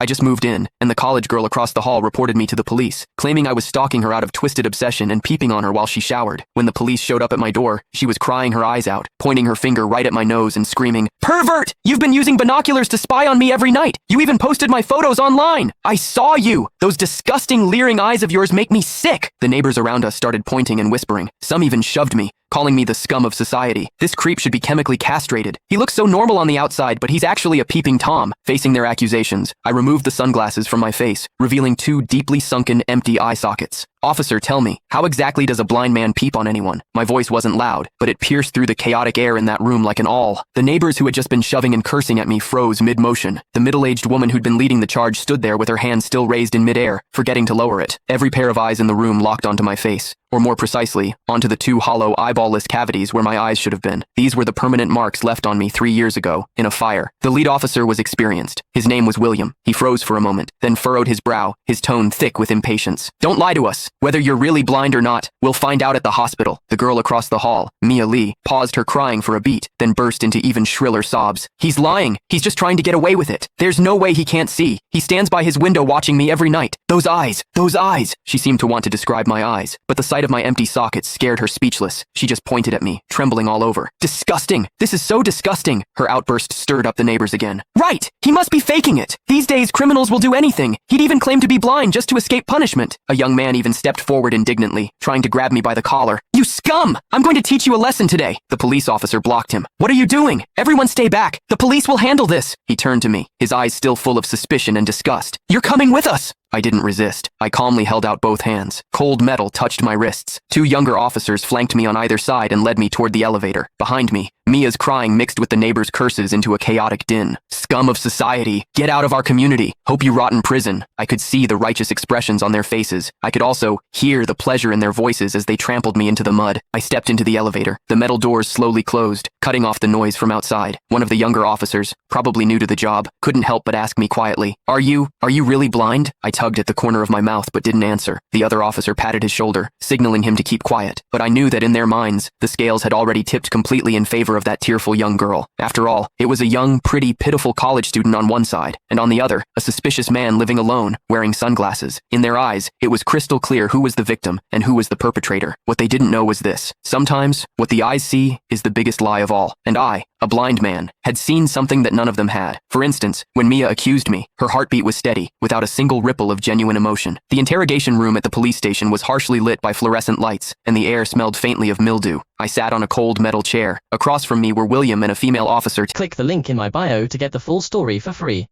I just moved in, and the college girl across the hall reported me to the police, claiming I was stalking her out of twisted obsession and peeping on her while she showered. When the police showed up at my door, she was crying her eyes out, pointing her finger right at my nose and screaming, "Pervert! You've been using binoculars to spy on me every night! You even posted my photos online! I saw you! Those disgusting, leering eyes of yours make me sick!" The neighbors around us started pointing and whispering. Some even shoved me, calling me the scum of society. This creep should be chemically castrated. He looks so normal on the outside, but he's actually a peeping Tom. Facing their accusations, I removed the sunglasses from my face, revealing two deeply sunken, empty eye sockets. "Officer, tell me, how exactly does a blind man peep on anyone?" My voice wasn't loud, but it pierced through the chaotic air in that room like an awl. The neighbors who had just been shoving and cursing at me froze mid-motion. The middle-aged woman who'd been leading the charge stood there with her hand still raised in mid-air, forgetting to lower it. Every pair of eyes in the room locked onto my face, or more precisely, onto the two hollow, eyeball-less cavities where my eyes should have been. These were the permanent marks left on me 3 years ago, in a fire. The lead officer was experienced. His name was William. He froze for a moment, then furrowed his brow, his tone thick with impatience. "Don't lie to us. Whether you're really blind or not, we'll find out at the hospital." The girl across the hall, Mia Lee, paused her crying for a beat, then burst into even shriller sobs. "He's lying. He's just trying to get away with it. There's no way he can't see. He stands by his window watching me every night. Those eyes, those eyes." She seemed to want to describe my eyes, but the sight of my empty sockets scared her speechless. She just pointed at me, trembling all over. "Disgusting! This is so disgusting!" Her outburst stirred up the neighbors again. "Right! He must be faking it! These days, criminals will do anything. He'd even claim to be blind just to escape punishment." A young man even stepped forward indignantly, trying to grab me by the collar. "You scum! I'm going to teach you a lesson today." The police officer blocked him. "What are you doing? Everyone stay back! The police will handle this!" He turned to me, his eyes still full of suspicion and disgust. "You're coming with us!" I didn't resist. I calmly held out both hands. Cold metal touched my wrists. Two younger officers flanked me on either side and led me toward the elevator. Behind me, Mia's crying mixed with the neighbors' curses into a chaotic din. "Scum of society! Get out of our community! Hope you rot in prison!" I could see the righteous expressions on their faces. I could also hear the pleasure in their voices as they trampled me into the mud. I stepped into the elevator. The metal doors slowly closed, cutting off the noise from outside. One of the younger officers, probably new to the job, couldn't help but ask me quietly, Are you really blind?" I tugged at the corner of my mouth but didn't answer. The other officer patted his shoulder, signaling him to keep quiet. But I knew that in their minds, the scales had already tipped completely in favor of that tearful young girl. After all, it was a young, pretty, pitiful college student on one side, and on the other, a suspicious man living alone, wearing sunglasses. In their eyes, it was crystal clear who was the victim and who was the perpetrator. What they didn't know was this. Sometimes, what the eyes see is the biggest lie of all. And I, a blind man, had seen something that none of them had. For instance, when Mia accused me, her heartbeat was steady, without a single ripple of genuine emotion. The interrogation room at the police station was harshly lit by fluorescent lights, and the air smelled faintly of mildew. I sat on a cold metal chair. Across from me were William and a female officer. Click the link in my bio to get the full story for free.